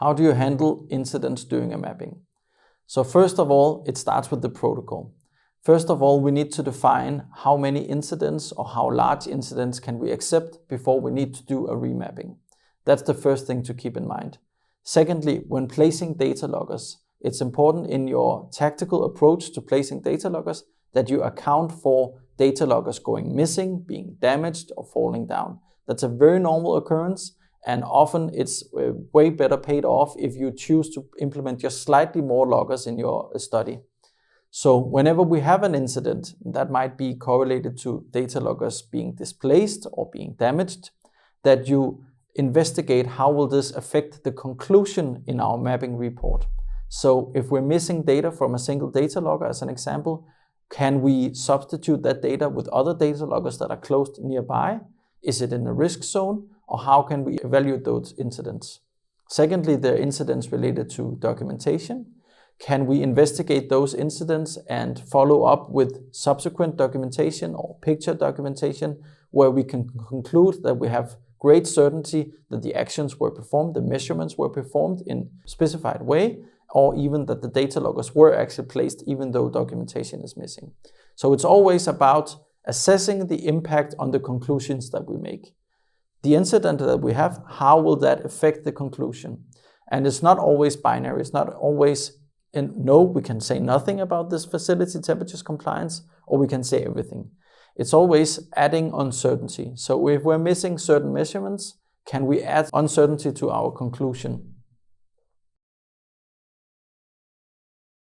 How do you handle incidents during a mapping? So first of all, it starts with the protocol. First of all, we need to define how many incidents or how large incidents can we accept before we need to do a remapping. That's the first thing to keep in mind. Secondly, when placing data loggers, it's important in your tactical approach to placing data loggers that you account for data loggers going missing, being damaged, or falling down. That's a very normal occurrence, and often it's way better paid off if you choose to implement just slightly more loggers in your study. So whenever we have an incident that might be correlated to data loggers being displaced or being damaged, that you investigate how will this affect the conclusion in our mapping report. So if we're missing data from a single data logger, as an example, can we substitute that data with other data loggers that are close nearby? Is it in a risk zone? Or how can we evaluate those incidents? Secondly, there are incidents related to documentation. Can we investigate those incidents and follow up with subsequent documentation or picture documentation where we can conclude that we have great certainty that the actions were performed, the measurements were performed in a specified way, or even that the data loggers were actually placed even though documentation is missing. So it's always about assessing the impact on the conclusions that we make. The incident that we have, how will that affect the conclusion? And it's not always binary. It's not always, no, we can say nothing about this facility temperatures compliance, or we can say everything. It's always adding uncertainty. So if we're missing certain measurements, can we add uncertainty to our conclusion?